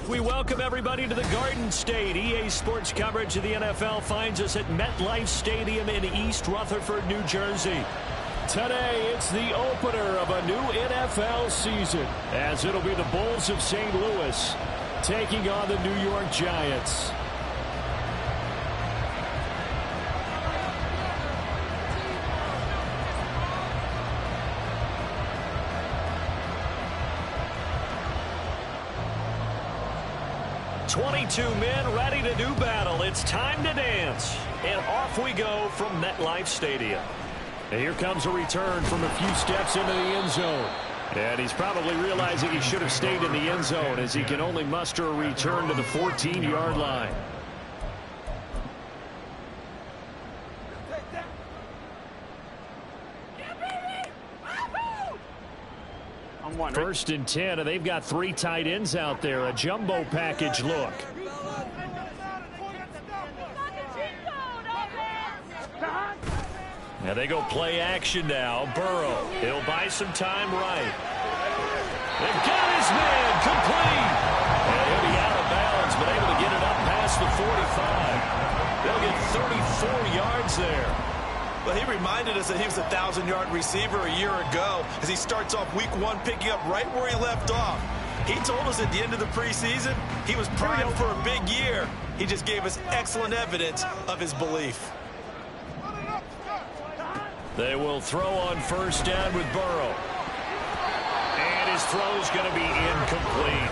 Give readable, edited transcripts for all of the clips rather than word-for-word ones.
We welcome everybody to the Garden State. EA Sports coverage of the NFL finds us at MetLife Stadium in East Rutherford, New Jersey. Today, it's the opener of a new NFL season, as it'll be the Bulls of St. Louis taking on the New York Giants. "22 men ready to do battle. It's time to dance." And off we go from MetLife Stadium. And here comes a return from a few steps into the end zone. And he's probably realizing he should have stayed in the end zone, as he can only muster a return to the 14-yard line. First and 10, and they've got 3 tight ends out there. A jumbo package look. Now they go play action now. Burrow, he'll buy some time right. They've got his man complete. And he'll be out of bounds, but able to get it up past the 45. They'll get 34 yards there. Well, he reminded us that he was a 1,000-yard receiver a year ago, as he starts off week 1 picking up right where he left off. He told us at the end of the preseason he was primed for a big year. He just gave us excellent evidence of his belief. They will throw on first down with Burrow. And his throw's going to be incomplete.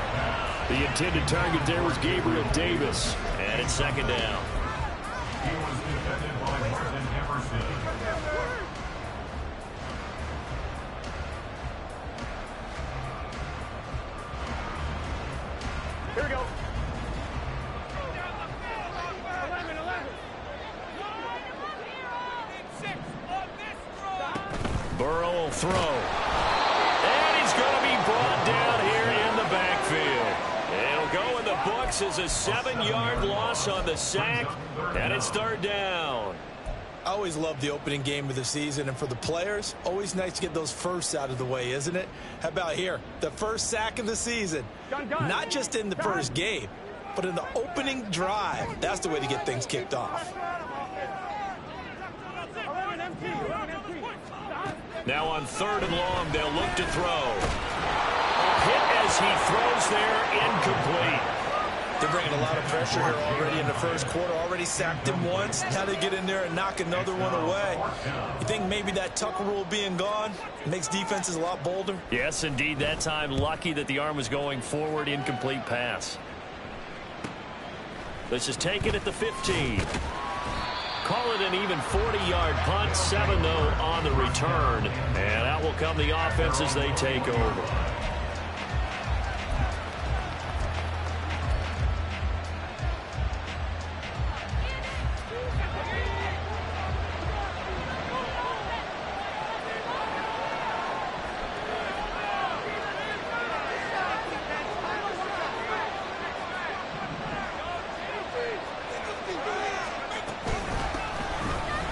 The intended target there was Gabriel Davis. And it's second down. Here we go. Burrow will throw. And he's going to be brought down here in the backfield. It'll go in the books as a 7-yard loss on the sack. And it's third down. I always love the opening game of the season, and for the players, always nice to get those firsts out of the way, isn't it? How about here? The first sack of the season. Not just in the first game, but in the opening drive. That's the way to get things kicked off. Now on third and long, they'll look to throw. Hit as he throws there, incomplete. They're bringing a lot of pressure here already in the first quarter. Already sacked him once. Now they get in there and knock another one away. You think maybe that Tucker rule being gone makes defenses a lot bolder? Yes, indeed. That time, lucky that the arm was going forward. Incomplete pass. This is taken at the 15. Call it an even 40-yard punt. 7-0 on the return. And out will come the offense as they take over.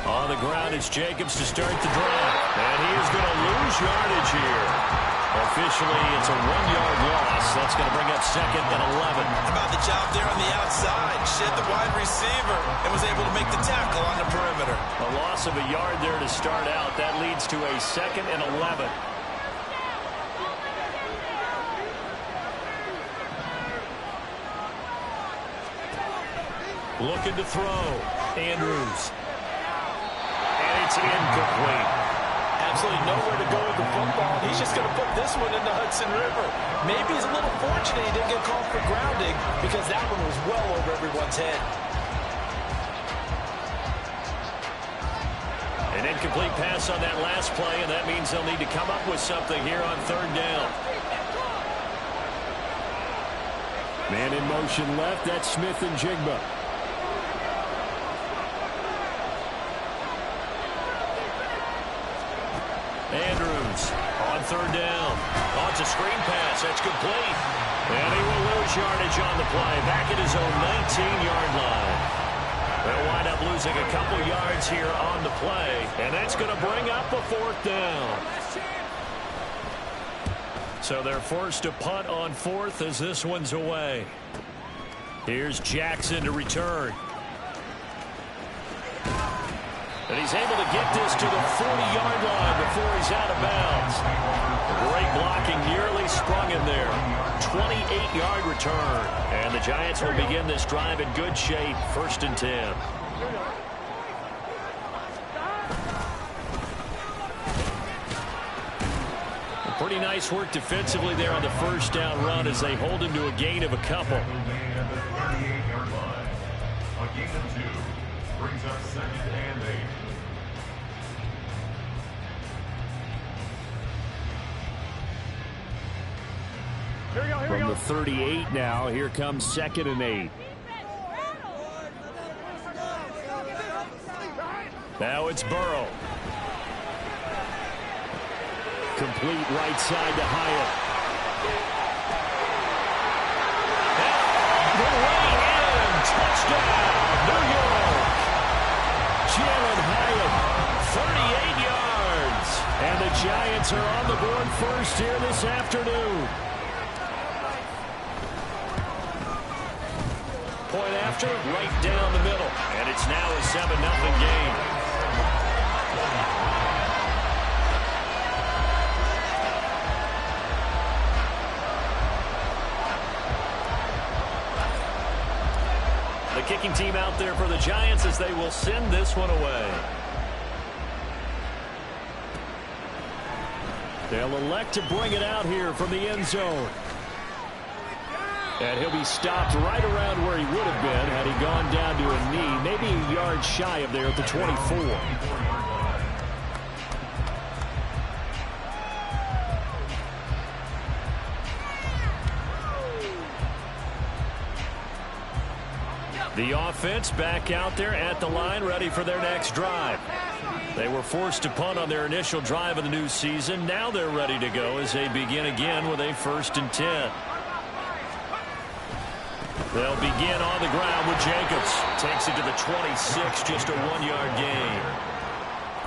On the ground, it's Jacobs to start the drive. And he is going to lose yardage here. Officially, it's a 1-yard loss. That's going to bring up second and 11. How about the job there on the outside? Shed the wide receiver and was able to make the tackle on the perimeter. A loss of a yard there to start out. That leads to a second and 11. Looking to throw. Andrews. It's incomplete. Absolutely nowhere to go with the football. He's just going to put this one in the Hudson River. Maybe he's a little fortunate he didn't get called for grounding, because that one was well over everyone's head. An incomplete pass on that last play, and that means they'll need to come up with something here on third down. Man in motion left. That's Smith and Jigba. Andrews on third down. Launch a screen pass. That's complete. And he will lose yardage on the play. Back at his own 19-yard line. They'll wind up losing a couple yards here on the play. And that's going to bring up a fourth down. So they're forced to punt on fourth as this one's away. Here's Jackson to return. And he's able to get this to the 40-yard line before he's out of bounds. Great blocking, nearly sprung him there. 28-yard return. And the Giants will begin this drive in good shape, 1st and 10. Pretty nice work defensively there on the first down run as they hold him to a gain of a couple. A gain of 2 brings up 2nd and 8. From the 38 now, here comes 2nd and 8. Now it's Burrow. Complete right side to Hyatt. The way in. Touchdown, New York. Jalen Hyatt, 38 yards. And the Giants are on the board first here this afternoon. Point after, right down the middle. And it's now a 7-0 game. The kicking team out there for the Giants as they will send this one away. They'll elect to bring it out here from the end zone. And he'll be stopped right around where he would have been had he gone down to a knee, maybe a yard shy of there at the 24. The offense back out there at the line, ready for their next drive. They were forced to punt on their initial drive of the new season. Now they're ready to go as they begin again with a 1st and 10. They'll begin on the ground with Jacobs. Takes it to the 26, just a 1-yard gain.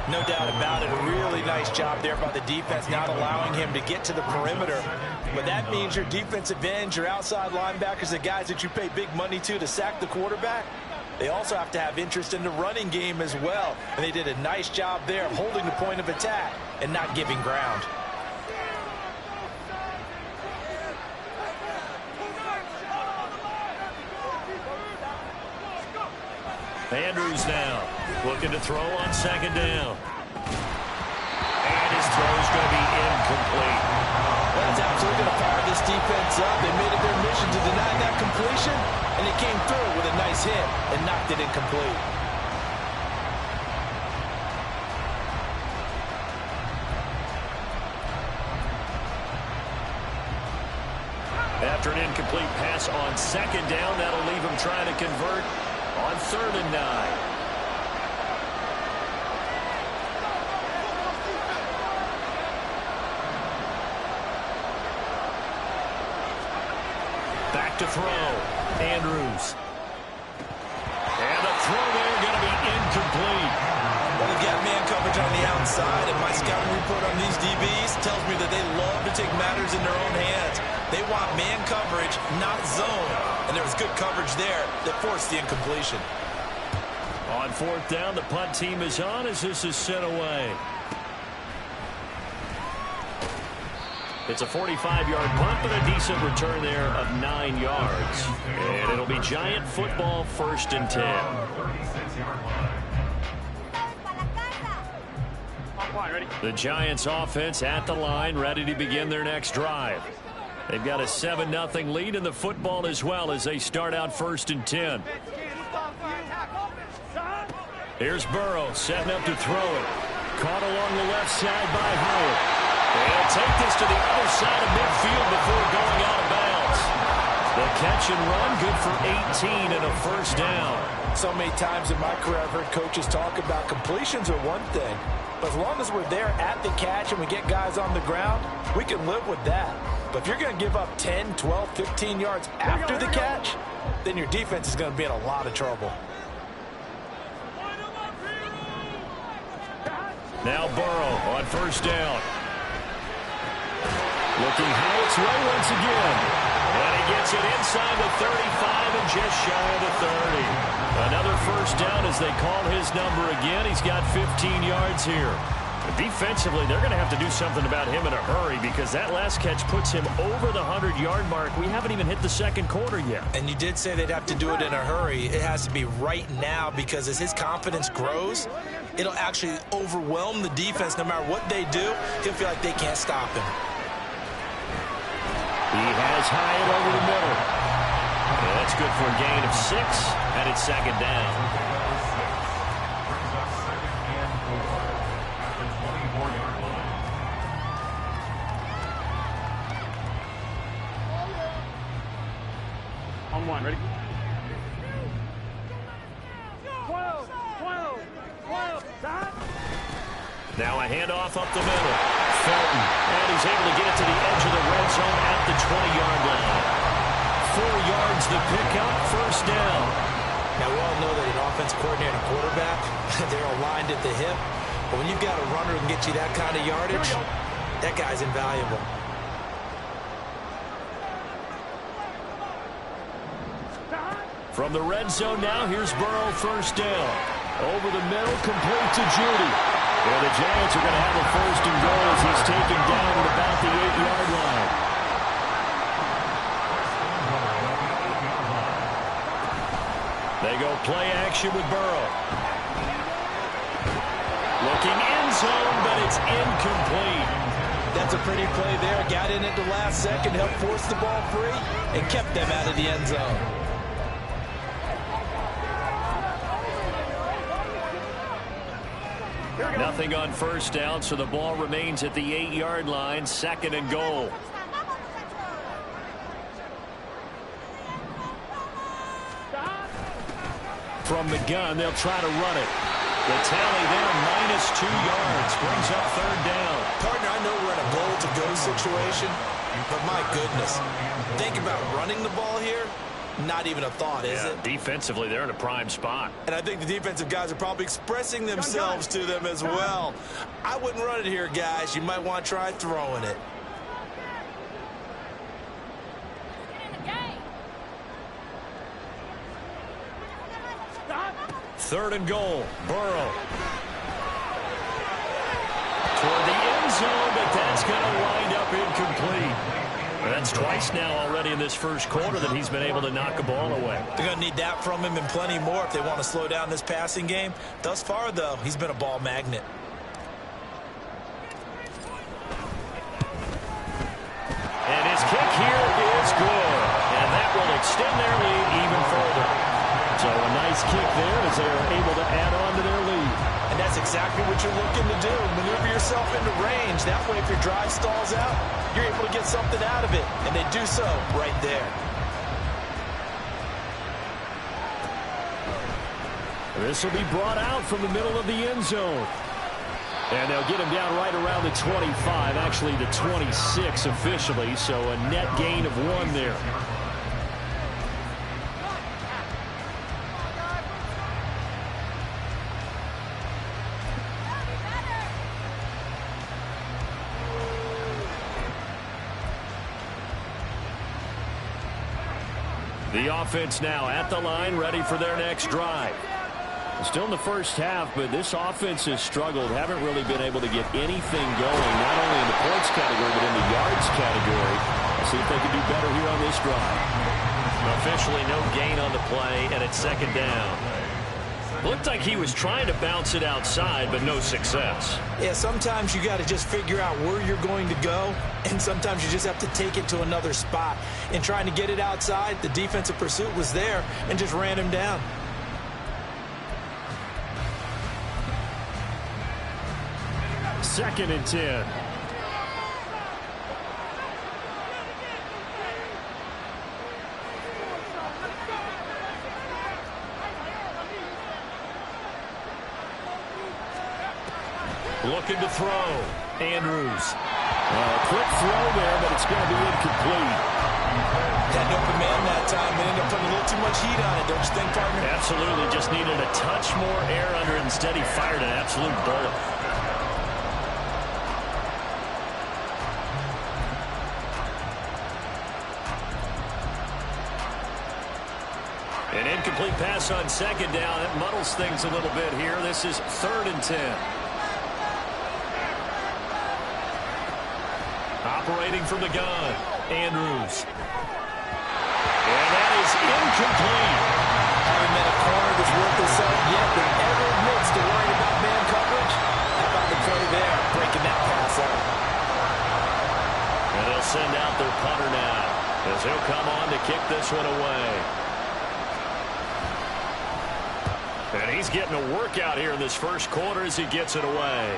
No doubt about it. A really nice job there by the defense, not allowing him to get to the perimeter. But that means your defensive ends, your outside linebackers, the guys that you pay big money to sack the quarterback, they also have to have interest in the running game as well. And they did a nice job there of holding the point of attack and not giving ground. Andrews now looking to throw on 2nd down. And his throw is going to be incomplete. That's absolutely going to fire this defense up. They made it their mission to deny that completion, and they came through with a nice hit and knocked it incomplete. After an incomplete pass on 2nd down, that'll leave him trying to convert on 3rd and 9. Back to throw. Andrews. And the throw there going to be incomplete. Well, they got man coverage on the outside, and my scouting report on these DBs tells me that they love to take matters in their own hands. They want man coverage, not zone. And there was good coverage there that forced the incompletion. On 4th down, the punt team is on as this is sent away. It's a 45-yard punt, but a decent return there of 9 yards. And it'll be Giant football, 1st and 10. The Giants offense at the line, ready to begin their next drive. They've got a 7-0 lead in the football as well as they start out 1st and 10. Here's Burrow setting up to throw it. Caught along the left side by Howard. They'll take this to the other side of midfield before going out of bounds. The catch and run, good for 18 and a 1st down. So many times in my career I've heard coaches talk about completions are one thing, but as long as we're there at the catch and we get guys on the ground, we can live with that. But if you're going to give up 10, 12, 15 yards after the catch, then your defense is going to be in a lot of trouble. Now Burrow on 1st down. Looking high its way once again. And he gets it inside the 35 and just shy of the 30. Another first down as they call his number again. He's got 15 yards here. Defensively, they're going to have to do something about him in a hurry because that last catch puts him over the 100-yard mark. We haven't even hit the second quarter yet. And you did say they'd have to do it in a hurry. It has to be right now because as his confidence grows, it'll actually overwhelm the defense. No matter what they do, he'll feel like they can't stop him. He has Hyatt over the middle. And that's good for a gain of 6, and it's second down. On one, ready? 12, 12, 12, stop. Now a handoff up the middle. Felton, and he's able to get it to the edge of the red zone at the 20-yard line. 4 yards the pickup, first down. Now, we all know that an offense coordinator and quarterback, they're aligned at the hip. But when you've got a runner who can get you that kind of yardage, that guy's invaluable. From the red zone now, here's Burrow, first down. Over the middle, complete to Judy. And the Giants are going to have a first and goal as he's taken down at about the 8-yard line. They go play action with Burrow. Looking end zone, but it's incomplete. That's a pretty play there. Got in at the last second, helped force the ball free, and kept them out of the end zone. Nothing on first down, so the ball remains at the 8-yard line, second and goal. From the gun, they'll try to run it. The tally there, -2 yards, brings up third down. Partner, I know we're in a goal-to-go situation, but my goodness, think about running the ball here. Not even a thought, is it? Defensively, they're in a prime spot. And I think the defensive guys are probably expressing themselves to them as well. I wouldn't run it here, guys. You might want to try throwing it. Third and goal, Burrow. Toward the end zone, but that's going to wind up incomplete. That's twice now already in this first quarter that he's been able to knock a ball away. They're going to need that from him and plenty more if they want to slow down this passing game. Thus far, though, he's been a ball magnet. And his kick here is good. And that will extend their lead even further. So a nice kick there as they are able to add on to their lead. And that's exactly what you're looking to do. Maneuver yourself into range. That way, if your drive stalls out, you're able to get something out of it. And they do so right there. This will be brought out from the middle of the end zone. And they'll get him down right around the 25, actually the 26 officially. So a net gain of 1 there. The offense now at the line, ready for their next drive. Still in the first half, but this offense has struggled. Haven't really been able to get anything going, not only in the points category, but in the yards category. Let's see if they can do better here on this drive. Officially no gain on the play, and it's second down. Looked like he was trying to bounce it outside, but no success. Yeah, sometimes you got to just figure out where you're going to go, and sometimes you just have to take it to another spot. In trying to get it outside, the defensive pursuit was there and just ran him down. Second and 10. Looking to throw. Andrews. Quick throw there, but it's going to be incomplete. Had an open man that time and ended up putting a little too much heat on it, don't you think, partner? Absolutely. Just needed a touch more air under it. Instead, he fired an absolute bullet. An incomplete pass on second down. That muddles things a little bit here. This is 3rd and 10. Operating from the gun, Andrews. And that is incomplete. Haven't met a corner that's worth his salt yet that ever admits to worrying about man coverage. How about the play there, breaking that pass up? And they'll send out their punter now, as he'll come on to kick this one away. And he's getting a workout here in this first quarter as he gets it away.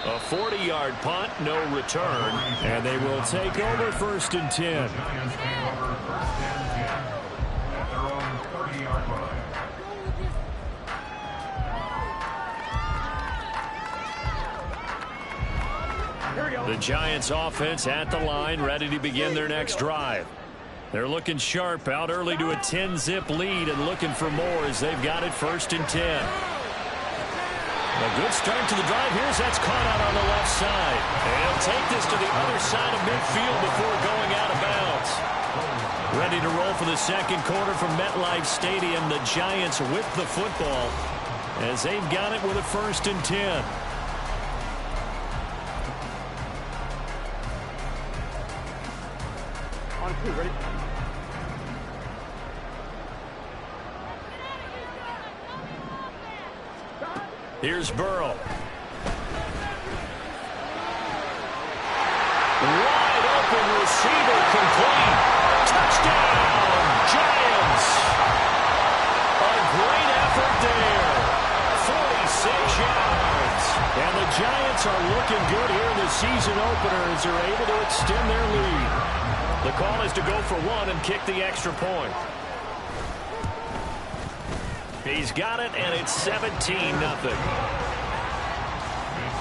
A 40-yard punt, no return, and they will take over 1st and 10. Giants take over 1st and 10 at their own 30-yard line. Here we go. The Giants offense at the line, ready to begin their next drive. They're looking sharp, out early to a 10-zip lead and looking for more as they've got it 1st and 10. A good start to the drive. Here's that's caught out on the left side. And he'll take this to the other side of midfield before going out of bounds. Ready to roll for the second quarter from MetLife Stadium. The Giants with the football as they've got it with a 1st and 10. On 2, ready? Here's Burrrrrr. Wide open receiver, complete. Touchdown, Giants. A great effort there. 46 yards. And the Giants are looking good here in the season opener as they're able to extend their lead. The call is to go for 1 and kick the extra point. He's got it, and it's 17-0. It's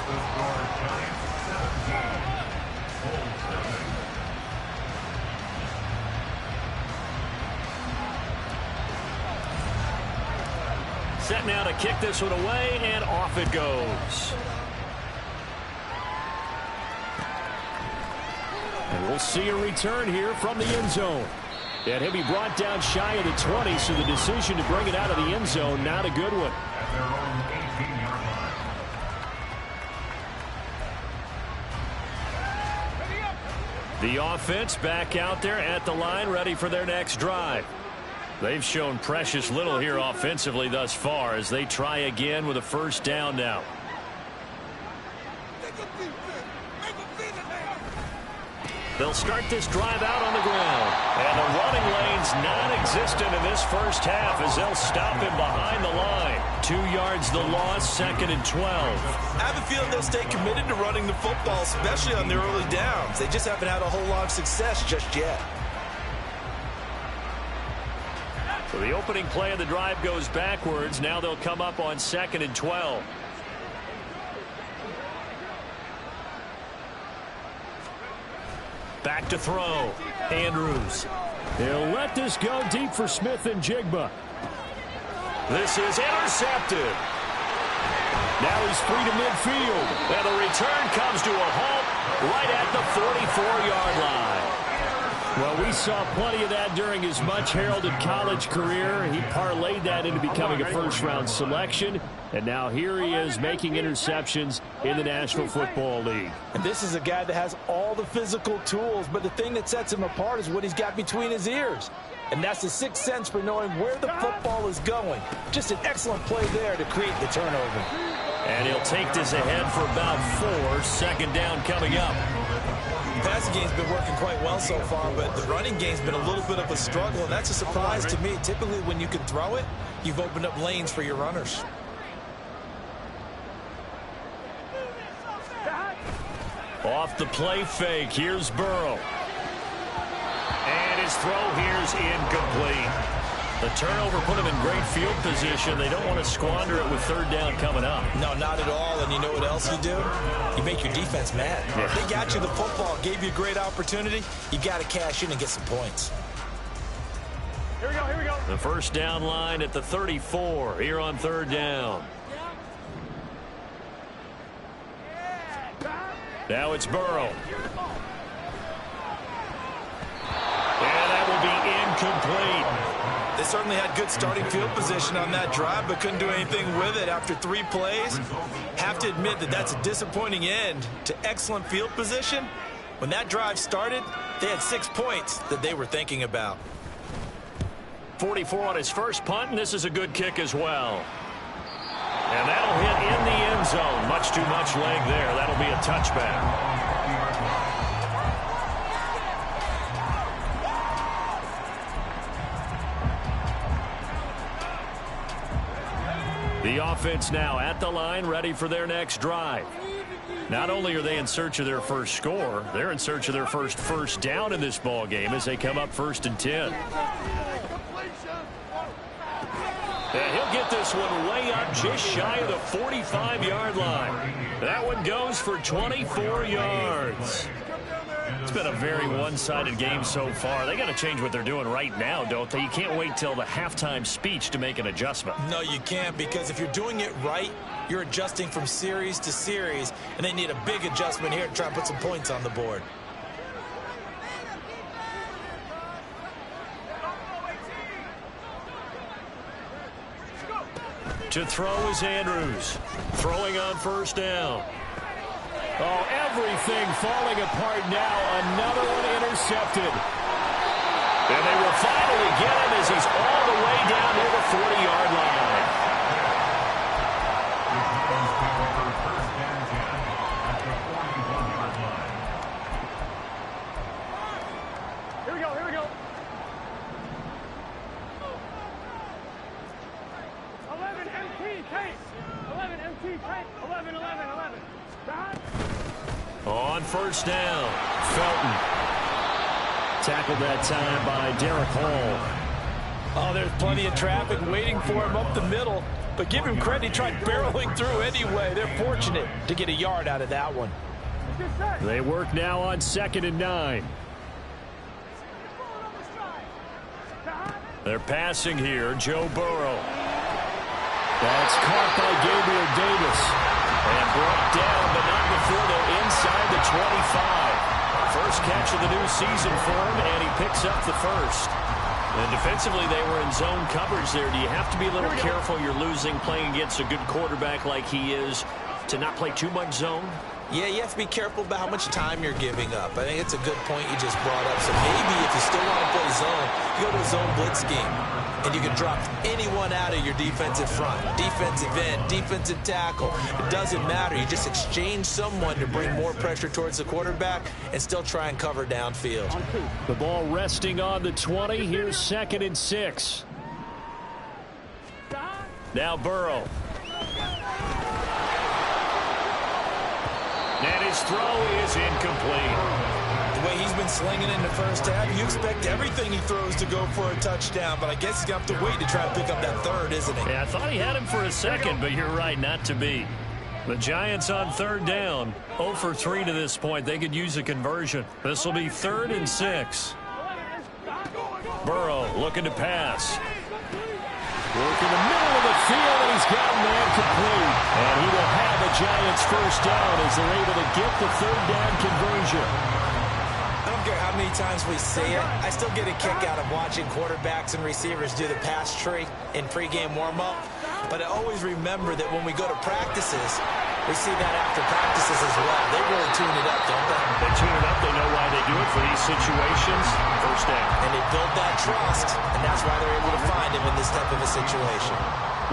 the score, Giants 17, Bulls 7. Set now to kick this one away, and off it goes. And we'll see a return here from the end zone. And he'll be brought down shy of the 20, so the decision to bring it out of the end zone, not a good one. At their own 18-yard line. The offense back out there at the line, ready for their next drive. They've shown precious little here offensively thus far as they try again with a 1st down now. They'll start this drive out on the ground. And the running lane's non-existent in this first half as they'll stop him behind the line. 2 yards the loss, 2nd and 12. I have a feeling they'll stay committed to running the football, especially on their early downs. They just haven't had a whole lot of success just yet. So the opening play of the drive goes backwards. Now they'll come up on 2nd and 12. Back to throw. Andrews. He'll let this go deep for Smith and Jigba. This is intercepted. Now he's free to midfield. And the return comes to a halt right at the 44-yard line. Well, we saw plenty of that during his much-heralded college career. He parlayed that into becoming a first-round selection. And now here he is making interceptions in the National Football League. And this is a guy that has all the physical tools, but the thing that sets him apart is what he's got between his ears. And that's the sixth sense for knowing where the football is going. Just an excellent play there to create the turnover. And he'll take this ahead for about 4. Second down coming up. The passing game's been working quite well so far, but the running game's been a little bit of a struggle, and that's a surprise to me. Typically, when you can throw it, you've opened up lanes for your runners. Off the play fake, here's Burrrrrr. And his throw here's incomplete. The turnover put him in great field position. They don't want to squander it with third down coming up. No, not at all. And you know what else you do? You make your defense mad. Yeah. They got you the football, gave you a great opportunity. You got to cash in and get some points. Here we go, here we go. The first down line at the 34 here on third down. Now it's Burrrrrr. And that will be incomplete. certainly had good starting field position on that drive, but couldn't do anything with it after 3 plays. Have to admit that that's a disappointing end to excellent field position. When that drive started, they had 6 points that they were thinking about. 44 on his first punt, and this is a good kick as well. And that'll hit in the end zone. Much too much leg there. That'll be a touchback. The offense now at the line, ready for their next drive. Not only are they in search of their first score, they're in search of their first down in this ball game as they come up 1st and 10. And he'll get this one way up just shy of the 45-yard line. That one goes for 24 yards. It's been a very one-sided game so far. They got to change what they're doing right now, don't they? You can't wait till the halftime speech to make an adjustment. No, you can't, because if you're doing it right, you're adjusting from series to series, and they need a big adjustment here to try and put some points on the board. To throw is Andrews. Throwing on 1st down. Oh, everything falling apart now. Another one intercepted. And they will finally get him as he's all the way down near the 40-yard line. Here we go, here we go. 11 MT tape. 11 MT tape. 11, 11, 11. On 1st down, Felton. Tackled that time by Derek Hall. Oh, there's plenty of traffic waiting for him up the middle. But give him credit, he tried barreling through anyway. They're fortunate to get a yard out of that one. They work now on 2nd and 9. They're passing here, Joe Burrow. That's caught by Gabriel Davis. And brought down, but not before they're inside the 25. First catch of the new season for him, and he picks up the first. And defensively, they were in zone coverage there. Do you have to be a little careful? You're losing, playing against a good quarterback like he is, to not play too much zone? Yeah, you have to be careful about how much time you're giving up. I think it's a good point you just brought up. So maybe if you still want to play zone, you go to a zone blitz scheme. And you can drop anyone out of your defensive front. Defensive end, defensive tackle. It doesn't matter. You just exchange someone to bring more pressure towards the quarterback and still try and cover downfield. The ball resting on the 20. Here's 2nd and 6. Now Burrow. And his throw is incomplete. The way he's been slinging in the first half, you expect everything he throws to go for a touchdown, but I guess he's going to have to wait to try and pick up that third, isn't he? Yeah, I thought he had him for a second, but you're right, not to be. The Giants on 3rd down, 0 for 3 to this point. They could use a conversion. This will be 3rd and 6. Burrow looking to pass. Work in the middle of the field, and he's got a man complete. And he will have the Giants first down as they're able to get the 3rd down conversion. I don't care how many times we see it. I still get a kick out of watching quarterbacks and receivers do the pass tree in pregame warm-up. But I always remember that when we go to practices, we see that after practices as well. They really tune it up, don't they? They tune it up. They know why they do it for these situations. First down. And they build that trust, and that's why they're able to find him in this type of a situation.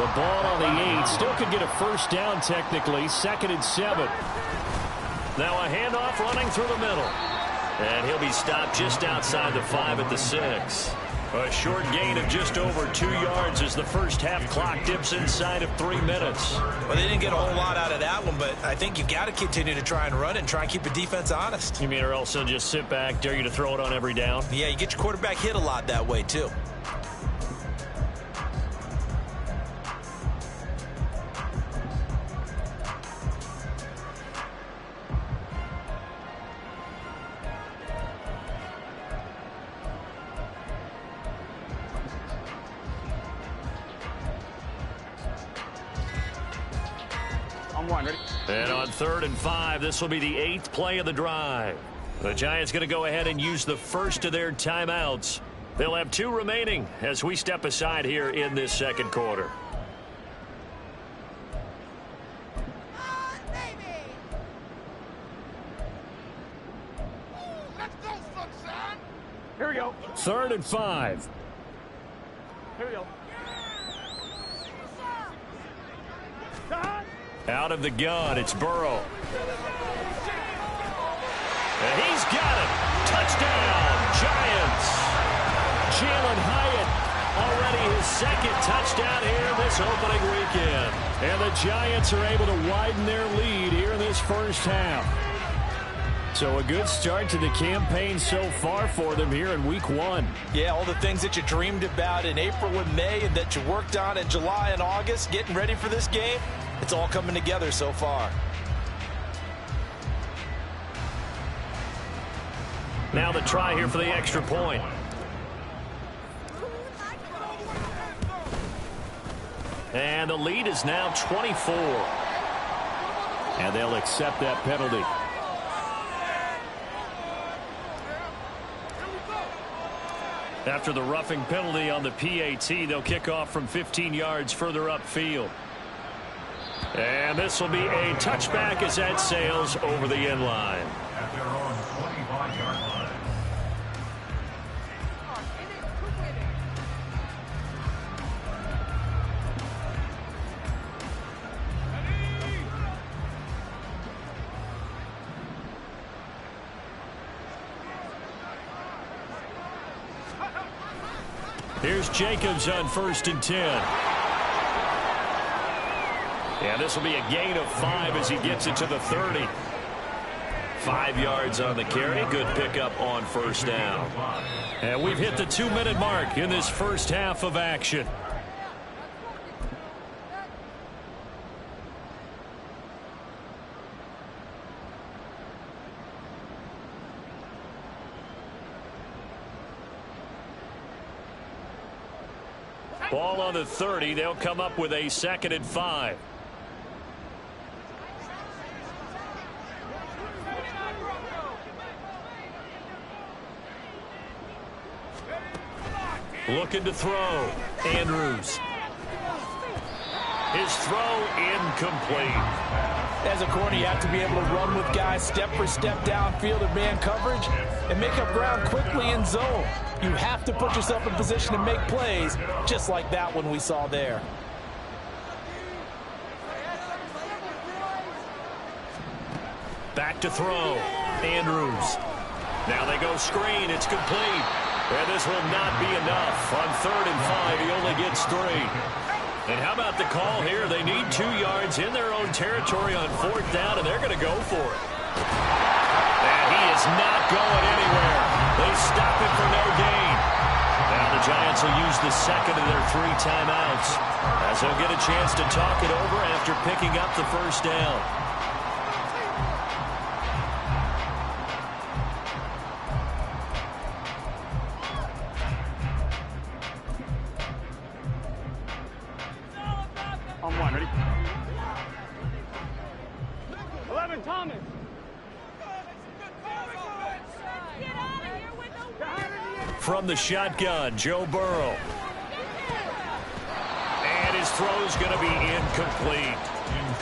The ball on the 8. Still could get a first down technically. 2nd and 7. Now a handoff running through the middle. And he'll be stopped just outside the 5 at the 6. A short gain of just over 2 yards as the first half clock dips inside of 3 minutes. Well, they didn't get a whole lot out of that one, but I think you've got to continue to try and run it and try and keep the defense honest. You mean or else they'll just sit back, dare you to throw it on every down? Yeah, you get your quarterback hit a lot that way, too. And on 3rd and 5, this will be the 8th play of the drive. The Giants going to go ahead and use the first of their timeouts. They'll have 2 remaining as we step aside here in this second quarter. Here we go. 3rd and 5. Here we go. Out of the gun, it's Burrow. And he's got it. Touchdown, Giants. Jalen Hyatt, already his 2nd touchdown here this opening weekend. And the Giants are able to widen their lead here in this first half. So a good start to the campaign so far for them here in week 1. Yeah, all the things that you dreamed about in April and May and that you worked on in July and August, getting ready for this game, it's all coming together so far. Now the try here for the extra point. And the lead is now 24. And they'll accept that penalty. After the roughing penalty on the PAT, they'll kick off from 15 yards further upfield. And this will be a touchback as that sails over the end line. At their own 25-yard line. Here's Jacobs on 1st and 10. And this will be a gain of 5 as he gets it to the 30. 5 yards on the carry. Good pickup on 1st down. And we've hit the 2-minute mark in this first half of action. Ball on the 30. They'll come up with a 2nd and 5. Looking to throw. Andrews. His throw incomplete. As a corner, you have to be able to run with guys step for step downfield in man coverage and make up ground quickly in zone. You have to put yourself in position to make plays, just like that one we saw there. Back to throw. Andrews. Now they go screen. It's complete. And this will not be enough. On 3rd and 5, he only gets 3. And how about the call here? They need 2 yards in their own territory on 4th down, and they're going to go for it. And he is not going anywhere. They stop him for no gain. Now the Giants will use the 2nd of their 3 timeouts as they'll get a chance to talk it over after picking up the 1st down. On 1, ready? 11, Thomas. From the shotgun, Joe Burrow. And his throw's going to be incomplete.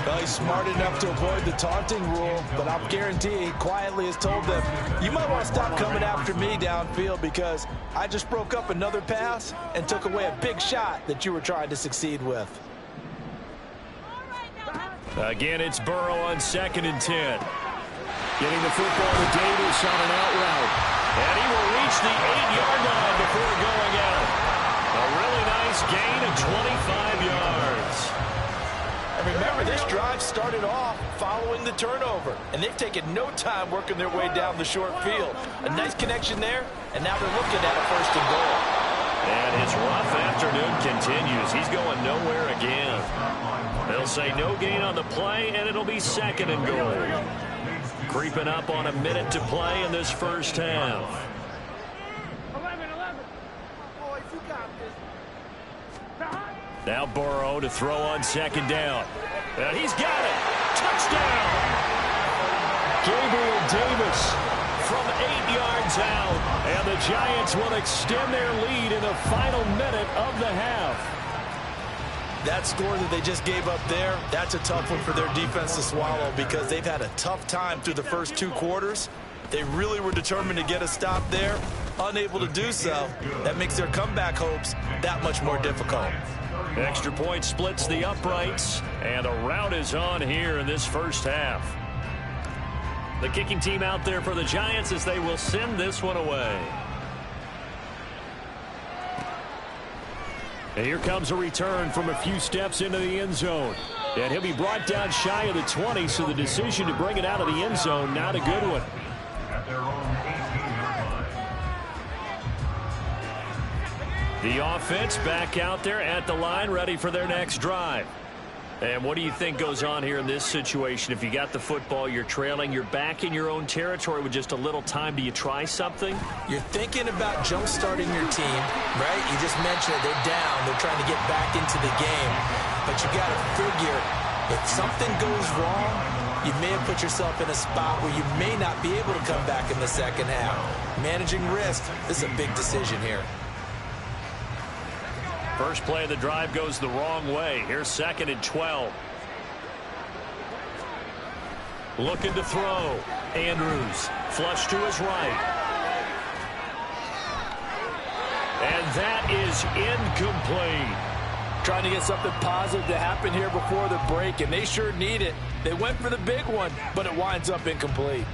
Well, he's smart enough to avoid the taunting rule, but I'll guarantee he quietly has told them, you might want to stop coming after me downfield because I just broke up another pass and took away a big shot that you were trying to succeed with. Again, it's Burrow on 2nd and 10. Getting the football to Davis on an out route. And he will reach the 8-yard line before going out. A really nice gain of 25 yards. And remember, this drive started off following the turnover, and they've taken no time working their way down the short field. A nice connection there, and now they're looking at a 1st and goal. And his rough afternoon continues. He's going nowhere again. They'll say no gain on the play, and it'll be 2nd and goal. Creeping up on a minute to play in this first half. 11. Boys, you got this. Now Burrow to throw on 2nd down. And he's got it. Touchdown. Gabriel Davis from 8 yards out. And the Giants will extend their lead in the final minute of the half. That score that they just gave up there, that's a tough one for their defense to swallow because they've had a tough time through the first 2 quarters. They really were determined to get a stop there, unable to do so. That makes their comeback hopes that much more difficult. Extra point splits the uprights, and a rout is on here in this first half. The kicking team out there for the Giants as they will send this one away. And here comes a return from a few steps into the end zone. And he'll be brought down shy of the 20, so the decision to bring it out of the end zone, not a good one. At their own 18-yard line. The offense back out there at the line, ready for their next drive. And what do you think goes on here in this situation? If you got the football, you're trailing, you're back in your own territory with just a little time. Do you try something? You're thinking about jump-starting your team, right? You just mentioned it. They're down. They're trying to get back into the game. But you got to figure if something goes wrong, you may have put yourself in a spot where you may not be able to come back in the second half. Managing risk, this is a big decision here. First play of the drive goes the wrong way. Here's 2nd and 12. Looking to throw. Andrews. Flush to his right. And that is incomplete. Trying to get something positive to happen here before the break, and they sure need it. They went for the big one, but it winds up incomplete.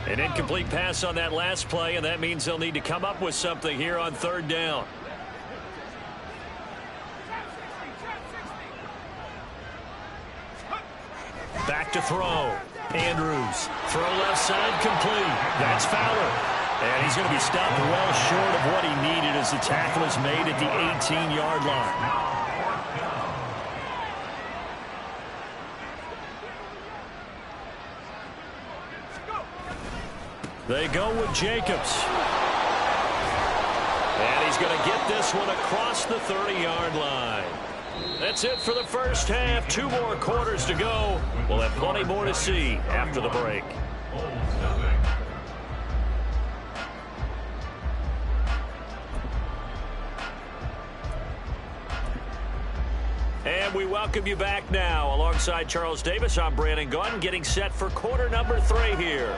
An incomplete pass on that last play, and that means they'll need to come up with something here on 3rd down. Back to throw. Andrews. Throw left side complete. That's Fowler. And he's going to be stopped well short of what he needed as the tackle is made at the 18-yard line. They go with Jacobs. And he's going to get this one across the 30-yard line. That's it for the first half. 2 more quarters to go. We'll have plenty more to see after the break. And we welcome you back now. Alongside Charles Davis, I'm Brandon Gunn, getting set for quarter number 3 here.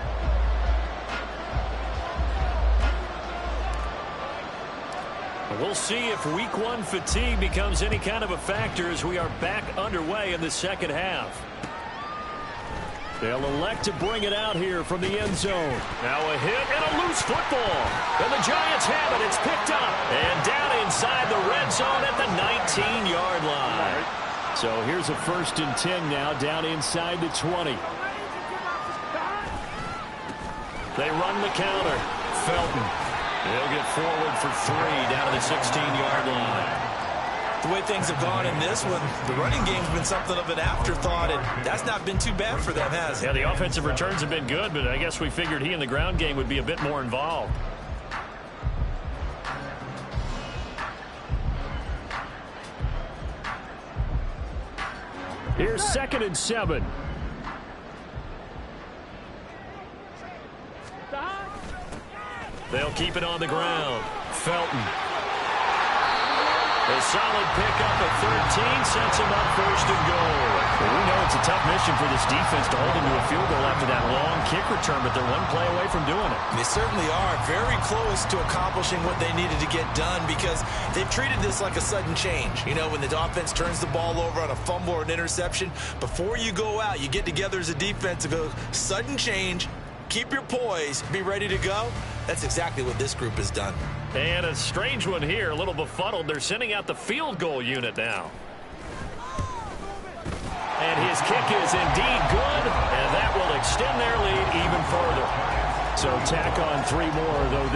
We'll see if week 1 fatigue becomes any kind of a factor as we are back underway in the second half. They'll elect to bring it out here from the end zone. Now a hit and a loose football. And the Giants have it. It's picked up. And down inside the red zone at the 19-yard line. So here's a 1st and 10 now down inside the 20. They run the counter. Felton. They'll get forward for 3 down to the 16-yard line. The way things have gone in this one, the running game's been something of an afterthought, and that's not been too bad for them, has it? Yeah, the offensive returns have been good, but I guess we figured he in the ground game would be a bit more involved. Here's 2nd and 7. They'll keep it on the ground. Felton. A solid pickup at 13 sets him up 1st and goal. Well, we know it's a tough mission for this defense to hold him to a field goal after that long kick return, but they're 1 play away from doing it. They certainly are very close to accomplishing what they needed to get done because they've treated this like a sudden change. You know, when the offense turns the ball over on a fumble or an interception, before you go out, you get together as a defense to go sudden change, keep your poise, be ready to go. That's exactly what this group has done. And a strange one here, a little befuddled. They're sending out the field goal unit now. And his kick is indeed good, and that will extend their lead even further. So tack on 3 more, though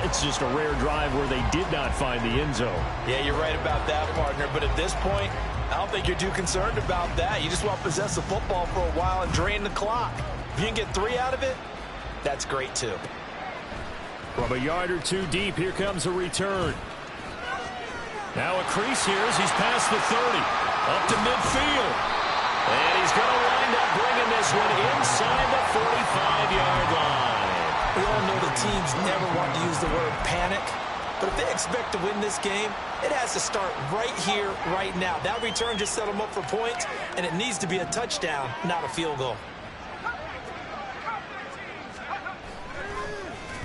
it's just a rare drive where they did not find the end zone. Yeah, you're right about that, partner. But at this point, I don't think you're too concerned about that. You just want to possess the football for a while and drain the clock. If you can get 3 out of it, that's great, too. From a yard or 2 deep, here comes a return. Now a crease here as he's past the 30. Up to midfield. And he's going to wind up bringing this one inside the 45-yard line. teams never want to use the word panic, but if they expect to win this game, it has to start right here, right now. That return just set them up for points, and it needs to be a touchdown, not a field goal.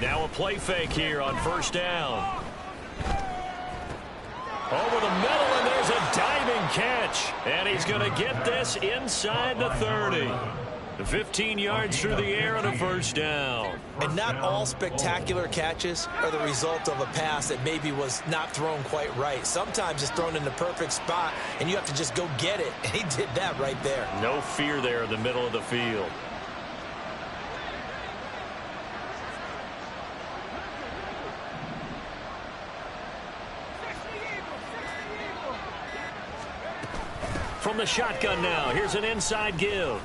Now a play fake here on first down. Over the middle, and there's a diving catch. And he's going to get this inside the 30. 15 yards through the air on a first down. And not all spectacular catches are the result of a pass that maybe was not thrown quite right. Sometimes it's thrown in the perfect spot, and you have to just go get it. And he did that right there. No fear there in the middle of the field. From the shotgun now, here's an inside give.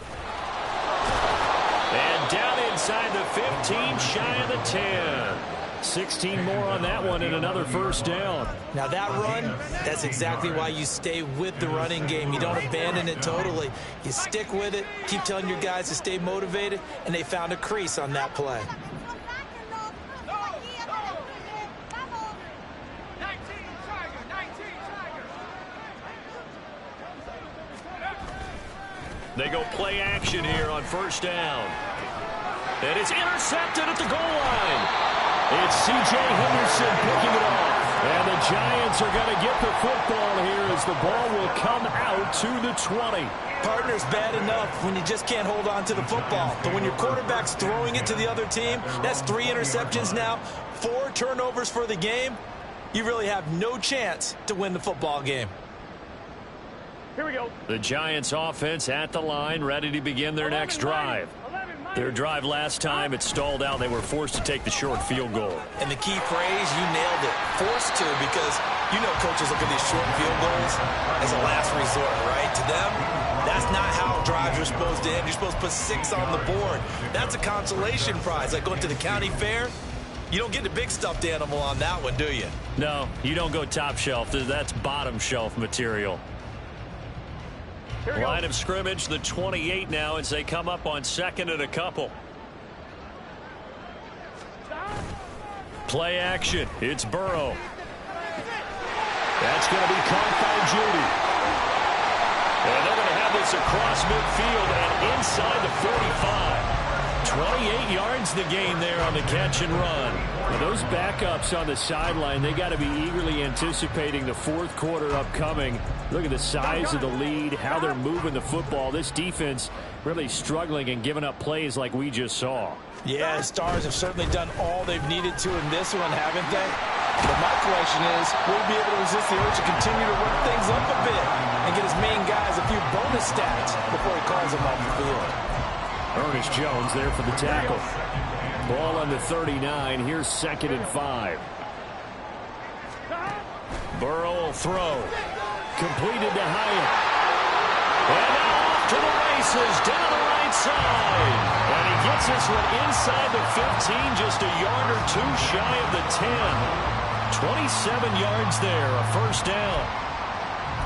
And down inside the 15, shy of the 10. 16 more on that one and another first down. Now that run, that's exactly why you stay with the running game. You don't abandon it totally. You stick with it, keep telling your guys to stay motivated, and they found a crease on that play. They go play action here on first down. And it's intercepted at the goal line. It's C.J. Henderson picking it off. And the Giants are going to get the football here as the ball will come out to the 20. Partner's bad enough when you just can't hold on to the football. But when your quarterback's throwing it to the other team, that's 3 interceptions now, 4 turnovers for the game. You really have no chance to win the football game. Here we go. The Giants offense at the line, ready to begin their next drive. Their drive last time, it stalled out. They were forced to take the short field goal. And the key phrase, you nailed it. Forced to, because you know coaches look at these short field goals as a last resort, right? To them, that's not how drives are supposed to end. You're supposed to put 6 on the board. That's a consolation prize. Like going to the county fair, you don't get the big stuffed animal on that one, do you? No, you don't go top shelf. That's bottom shelf material. Line of scrimmage, the 28 now, as they come up on second and a couple. Play action. It's Burrow. That's going to be caught by Judy. And they're going to have this across midfield and inside the 45. 28 yards the gain there on the catch and run. Now those backups on the sideline, they got to be eagerly anticipating the fourth quarter upcoming. Look at the size of the lead, how they're moving the football. This defense really struggling and giving up plays like we just saw. Yeah, Stars have certainly done all they've needed to in this one, haven't they? But my question is, will he be able to resist the urge to continue to work things up a bit and get his main guys a few bonus stats before he calls them off the field? Ernest Jones there for the tackle. Ball on the 39. Here's 2nd and 5. Burrow will throw. Completed to Hyatt. And now off to the races down the right side. And he gets this one inside the 15, just a yard or 2 shy of the 10. 27 yards there, a first down.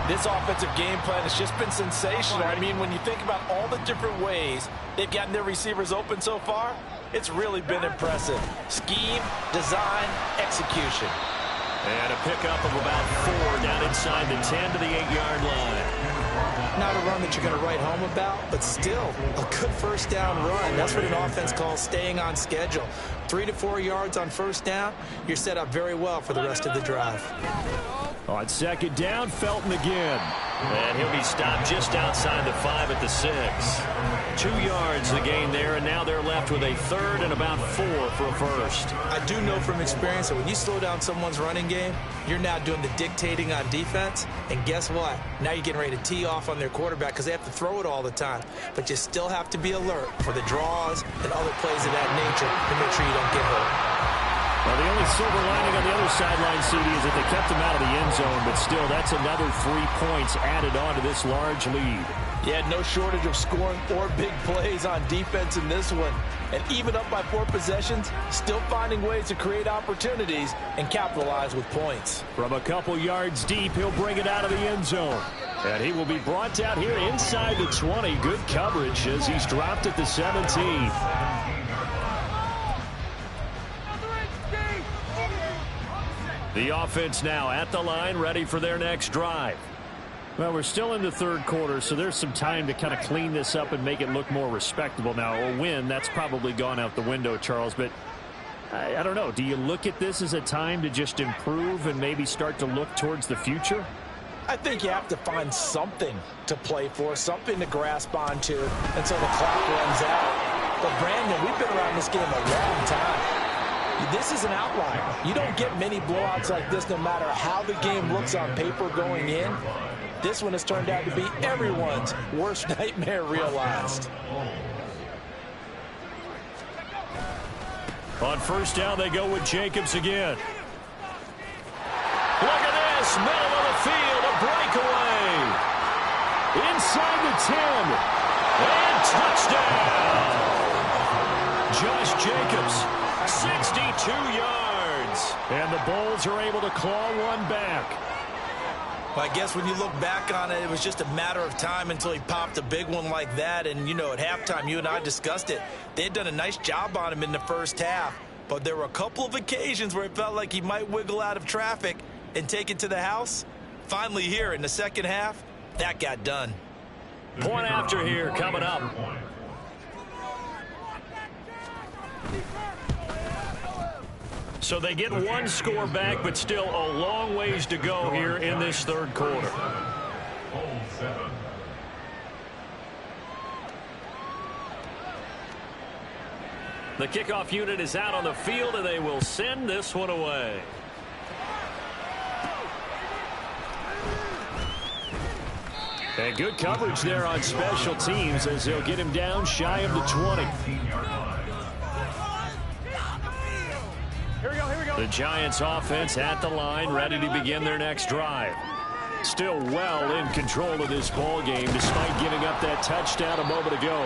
This offensive game plan has just been sensational. I mean, when you think about all the different ways they've gotten their receivers open so far, it's really been impressive. Scheme, design, execution. And a pickup of about 4 down inside the 10 to the 8-yard line. Not a run that you're going to write home about, but still a good first down run. That's what an offense calls staying on schedule. 3 to 4 yards on first down, you're set up very well for the rest of the drive. On second down, Felton again. And he'll be stopped just outside the 5 at the 6. 2 yards the gain there, and now they're left with a 3rd and about 4 for a first. I do know from experience that when you slow down someone's running game, you're now doing the dictating on defense. And guess what? Now you're getting ready to tee off on their quarterback because they have to throw it all the time. But you still have to be alert for the draws and other plays of that nature to make sure you don't get hurt. Well, the only silver lining on the other sideline, CD, is that they kept him out of the end zone, but still, that's another 3 points added on to this large lead. Yeah, no shortage of scoring or big plays on defense in this one. And even up by 4 possessions, still finding ways to create opportunities and capitalize with points. From a couple yards deep, he'll bring it out of the end zone. And he will be brought out here inside the 20. Good coverage as he's dropped at the 17. The offense now at the line, ready for their next drive. Well, we're still in the third quarter, so there's some time to kind of clean this up and make it look more respectable. Now, a win, that's probably gone out the window, Charles, but I don't know. Do you look at this as a time to just improve and maybe start to look towards the future? I think you have to find something to play for, something to grasp onto until the clock runs out. But, Brandon, we've been around this game a long time. This is an outlier. You don't get many blowouts like this no matter how the game looks on paper going in. This one has turned out to be everyone's worst nightmare realized. On first down, they go with Jacobs again. Look at this, middle of the field, a breakaway. Inside the 10, and touchdown. Josh Jacobs, 62 yards. And the Bulls are able to claw one back. Well, I guess when you look back on it, it was just a matter of time until he popped a big one like that. And, you know, at halftime, you and I discussed it. They had done a nice job on him in the first half. But there were a couple of occasions where it felt like he might wiggle out of traffic and take it to the house. Finally here in the second half, that got done. Point after here coming up. So they get one score back, but still a long ways to go here in this third quarter. The kickoff unit is out on the field, and they will send this one away. And good coverage there on special teams as they'll get him down shy of the 20. Here we go, here we go. The Giants offense at the line, ready to begin their next drive. Still well in control of this ball game despite giving up that touchdown a moment ago.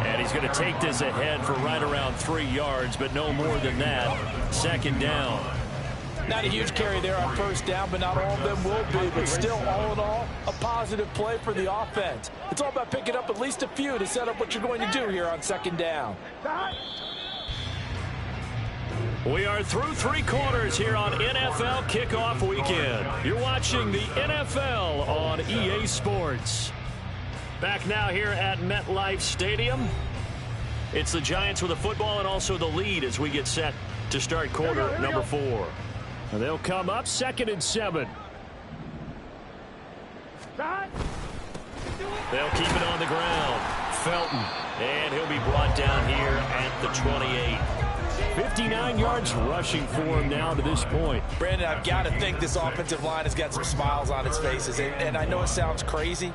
And he's going to take this ahead for right around 3 yards, but no more than that. Second down. Not a huge carry there on first down, but not all of them will be. But still, all in all, a positive play for the offense. It's all about picking up at least a few to set up what you're going to do here on second down. We are through 3 quarters here on NFL Kickoff Weekend. You're watching the NFL on EA Sports. Back now here at MetLife Stadium. It's the Giants with the football and also the lead as we get set to start quarter number 4. And they'll come up 2nd and 7. They'll keep it on the ground. Felton. And he'll be brought down here at the 28. 59 yards rushing for him now to this point. Brandon, I've got to think this offensive line has got some smiles on its faces. And I know it sounds crazy,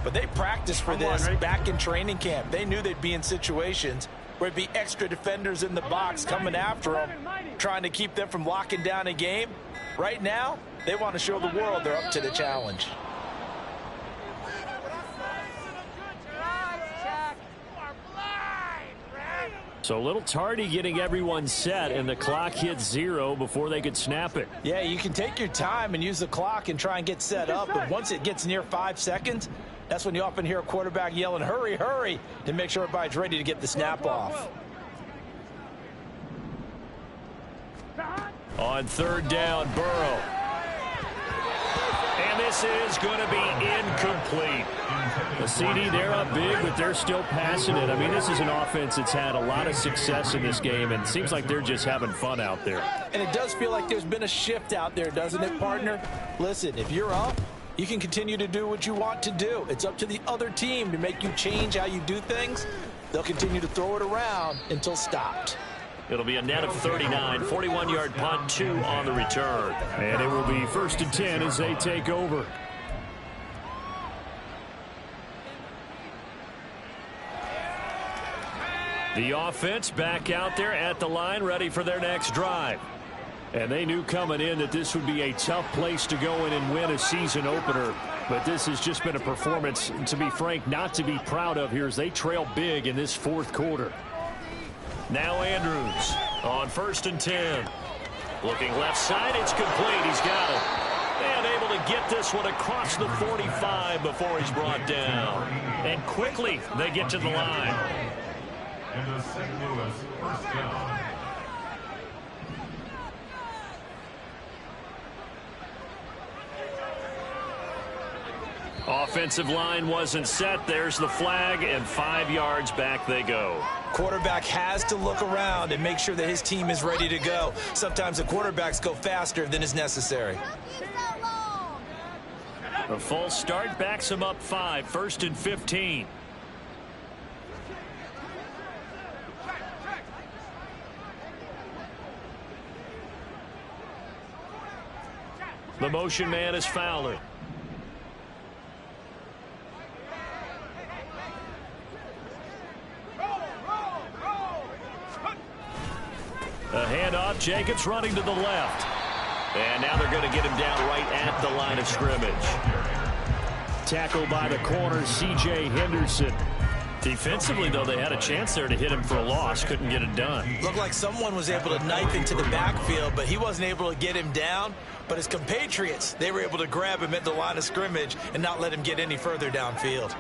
but they practiced for this back in training camp. They knew they'd be in situations where it'd be extra defenders in the box coming after them, trying to keep them from locking down a game. Right now, they want to show the world they're up to the challenge. So a little tardy getting everyone set, and the clock hits 0 before they could snap it. Yeah, you can take your time and use the clock and try and get set up, but once it gets near 5 seconds, that's when you often hear a quarterback yelling, hurry, hurry, to make sure everybody's ready to get the snap off. On third down, Burrow. And this is going to be incomplete. The CD, they're up big, but they're still passing it. I mean, this is an offense that's had a lot of success in this game, and it seems like they're just having fun out there. And it does feel like there's been a shift out there, doesn't it, partner? Listen, if you're up, you can continue to do what you want to do. It's up to the other team to make you change how you do things. They'll continue to throw it around until stopped. It'll be a net of 39, 41-yard punt, 2 on the return. And it will be 1st and 10 as they take over. The offense back out there at the line, ready for their next drive. And they knew coming in that this would be a tough place to go in and win a season opener. But this has just been a performance, to be frank, not to be proud of here as they trail big in this 4th quarter. Now Andrews on 1st and 10. Looking left side, it's complete. He's got it. And able to get this one across the 45 before he's brought down. And quickly they get to the line. And the St. Louis first down. offensive line wasn't set. There's the flag, and 5 yards back they go. Quarterback has to look around and make sure that his team is ready to go. Sometimes the quarterbacks go faster than is necessary. A false start backs him up 5, 1st and 15. The motion man is Fowler. A handoff. Jacobs running to the left. And now they're going to get him down right at the line of scrimmage. Tackled by the corner, C.J. Henderson. Defensively, though, they had a chance there to hit him for a loss. Couldn't get it done. Looked like someone was able to knife into the backfield, but he wasn't able to get him down. But his compatriots, they were able to grab him at the line of scrimmage and not let him get any further downfield.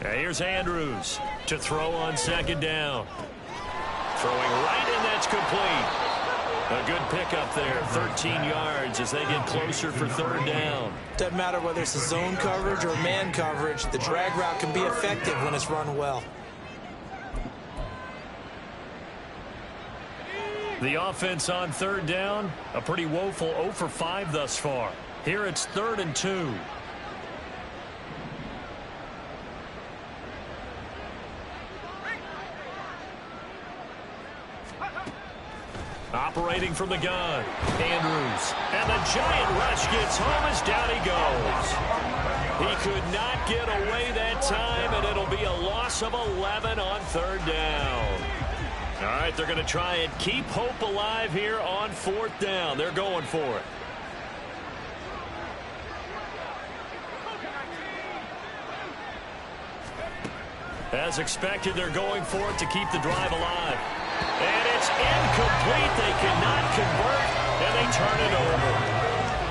Here's Andrews to throw on 2nd down. Throwing right, and that's complete. A good pickup there, 13 yards as they get closer for 3rd down. Doesn't matter whether it's a zone coverage or man coverage, the drag route can be effective when it's run well. The offense on 3rd down, a pretty woeful 0 for 5 thus far. Here it's 3rd and 2. Operating from the gun, Andrews. And the giant rush gets home as down he goes. He could not get away that time, and it'll be a loss of 11 on 3rd down. All right, they're going to try and keep hope alive here on 4th down. They're going for it. As expected, they're going for it to keep the drive alive. And it's incomplete. They cannot convert, and they turn it over.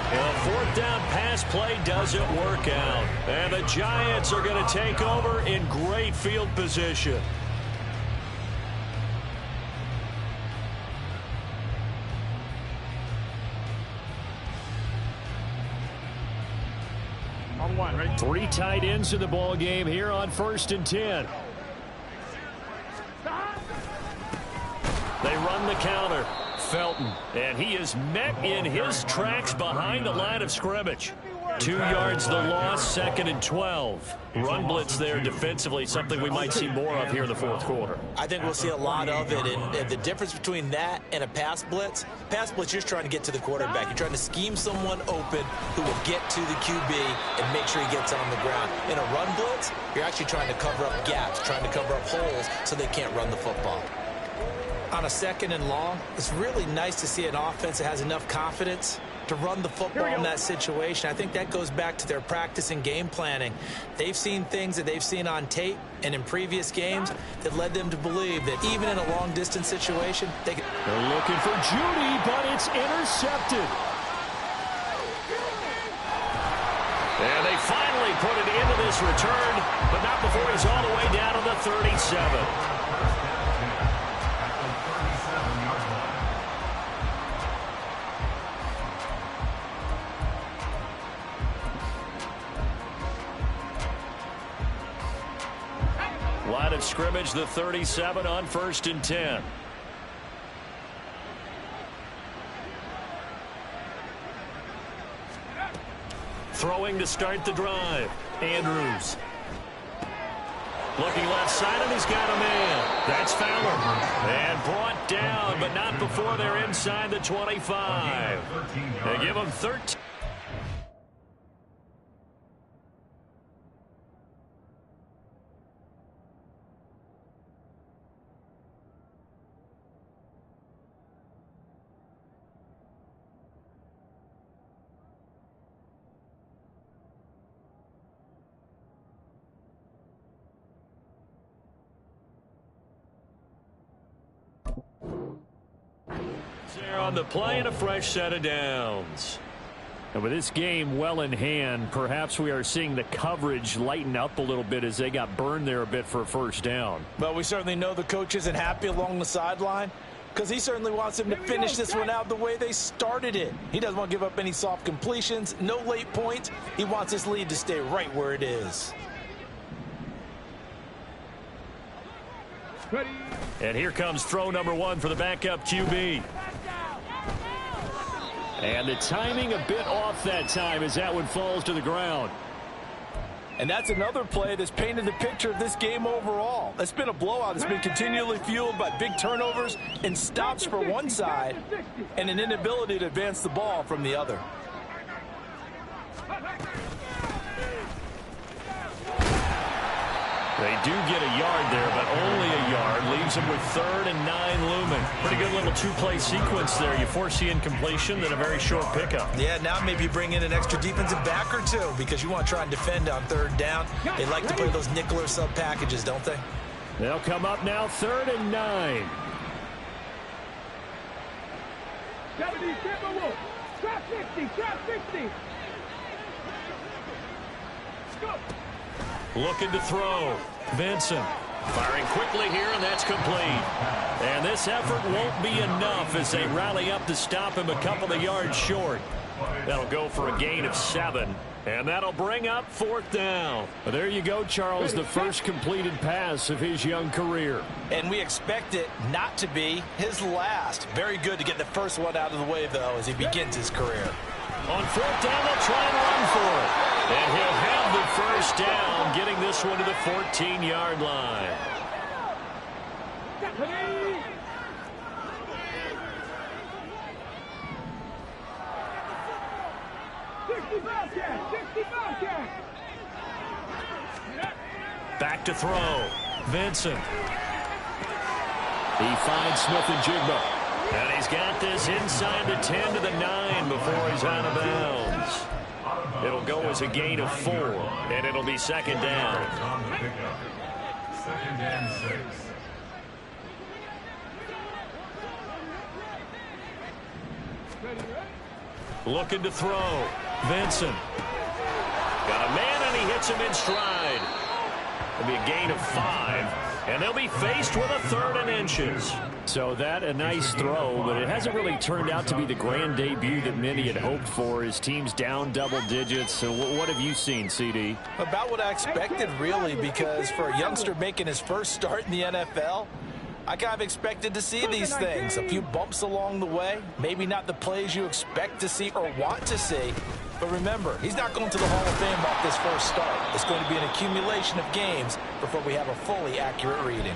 The 4th down pass play doesn't work out. And the Giants are going to take over in great field position. On 1, ready? 3 tight ends in the ball game here on 1st and 10. They run the counter. Felton. And he is met in his tracks behind the line of scrimmage. 2 yards the loss, 2nd and 12. Run blitz there defensively, something we might see more of here in the 4th quarter. I think we'll see a lot of it, and the difference between that and a pass blitz, you're just trying to get to the quarterback. You're trying to scheme someone open who will get to the QB and make sure he gets on the ground. In a run blitz, you're actually trying to cover up gaps, trying to cover up holes so they can't run the football. On a 2nd and long, it's really nice to see an offense that has enough confidence to run the football in that situation. I think that goes back to their practice and game planning. They've seen things that they've seen on tape and in previous games that led them to believe that even in a long-distance situation, they can... They're looking for Judy, but it's intercepted. And they finally put it into this return, but not before he's all the way down to the 37. Line of scrimmage, the 37 on 1st and 10. Throwing to start the drive. Andrews. Looking left side, and he's got a man. That's Fowler. And brought down, but not before they're inside the 25. They give him 13. On the play and a fresh set of downs. And with this game well in hand, perhaps we are seeing the coverage lighten up a little bit as they got burned there a bit for a 1st down. Well, we certainly know the coach isn't happy along the sideline. Because he certainly wants them to finish this one out the way they started it. He doesn't want to give up any soft completions, no late points. He wants his lead to stay right where it is. And here comes throw number 1 for the backup QB. And the timing a bit off that time as that one falls to the ground. And that's another play that's painted the picture of this game overall. It's been a blowout. It's been continually fueled by big turnovers and stops for one side and an inability to advance the ball from the other. They do get a yard there, but only a yard. Leaves them with 3rd and 9 looming. Pretty good little 2-play sequence there. You force the incompletion, then a very short pickup. Yeah, now maybe bring in an extra defensive back or 2 because you want to try and defend on 3rd down. They like to play those nickel or sub packages, don't they? They'll come up now 3rd and 9. 70, trap 60, trap 60. Go. Looking to throw. Vincent firing quickly here, and that's complete. And this effort won't be enough as they rally up to stop him a couple of yards short. That'll go for a gain of 7. And that'll bring up 4th down. Well, there you go, Charles, the first completed pass of his young career. And we expect it not to be his last. Very good to get the first one out of the way, though, as he begins his career. On 4th down, they'll try and run for it. And he'll have the first down, getting this one to the 14-yard line. Back to throw. Vincent. He finds Smith and Jigba. And he's got this inside the 10 to the 9 before he's out of bounds. It'll go as a gain of 4, and it'll be 2nd down. On the pickup. 2nd and 6. Looking to throw. Vincent. Got a man, and he hits him in stride. It'll be a gain of 5. And they'll be faced with a 3rd and inches. So that a nice throw, but it hasn't really turned out to be the grand debut that many had hoped for. His team's down double digits. So what have you seen, CD? About what I expected, really, because for a youngster making his first start in the NFL, I kind of expected to see these things. A few bumps along the way, maybe not the plays you expect to see or want to see. But remember, he's not going to the Hall of Fame off this first start. It's going to be an accumulation of games before we have a fully accurate reading.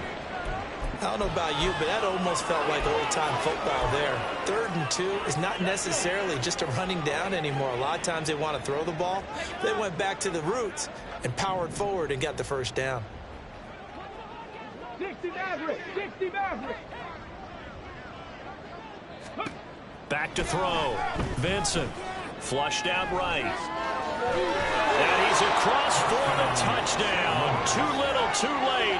I don't know about you, but that almost felt like old-time football there. 3rd and 2 is not necessarily just a running down anymore. A lot of times they want to throw the ball. They went back to the roots and powered forward and got the first down. 60 Maverick, 60 Maverick. Back to throw. Vincent. Flushed out right. And he's across for the touchdown. Too little, too late.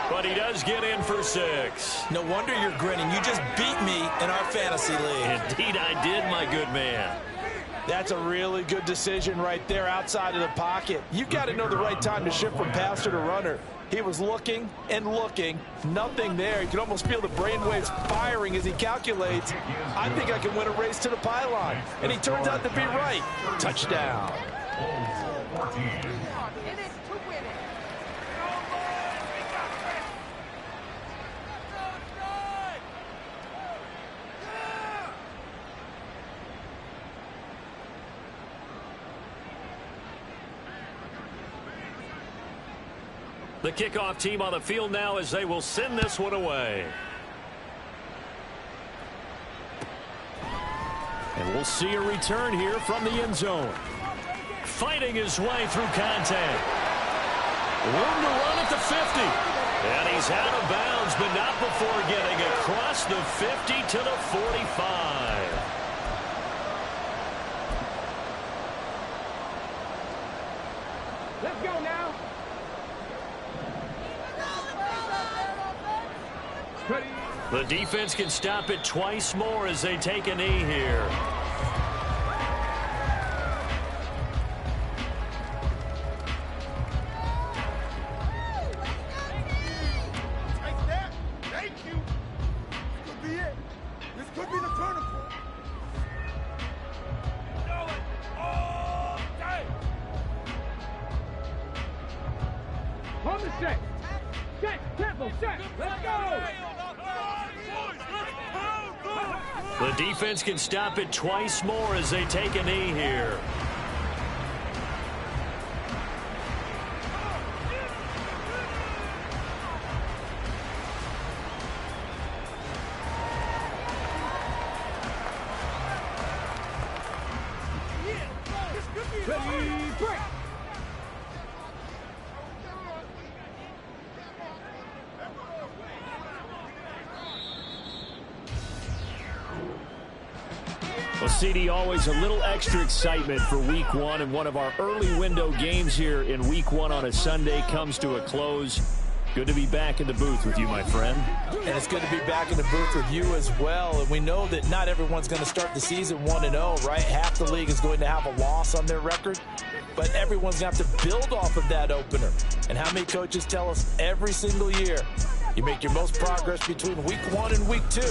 But he does get in for 6. No wonder you're grinning. You just beat me in our fantasy league. Indeed I did, my good man. That's a really good decision right there outside of the pocket. You've got to know the right time to shift from passer to runner. He was looking and looking, nothing there. You can almost feel the brainwaves firing as he calculates. I think I can win a race to the pylon. And he turns out to be right. Touchdown. The kickoff team on the field now as they will send this one away. And we'll see a return here from the end zone. Fighting his way through contact. Room to run at the 50. And he's out of bounds, but not before getting across the 50 to the 45. Let's go now. The defense can stop it twice more as they take a knee here. Thank you. Could be it. Hold the set. Set, tempo, set. Let's go. The defense can stop it twice more as they take a knee here. Ready, break. Well, CD, always a little extra excitement for Week 1, and one of our early window games here in Week 1 on a Sunday comes to a close. Good to be back in the booth with you, my friend. And it's good to be back in the booth with you as well. And we know that not everyone's going to start the season 1-0, right? Half the league is going to have a loss on their record. But everyone's going to have to build off of that opener. And how many coaches tell us every single year, you make your most progress between Week 1 and Week 2.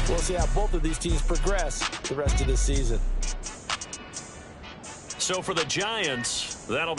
We'll see how both of these teams progress the rest of this season. So for the Giants, that'll be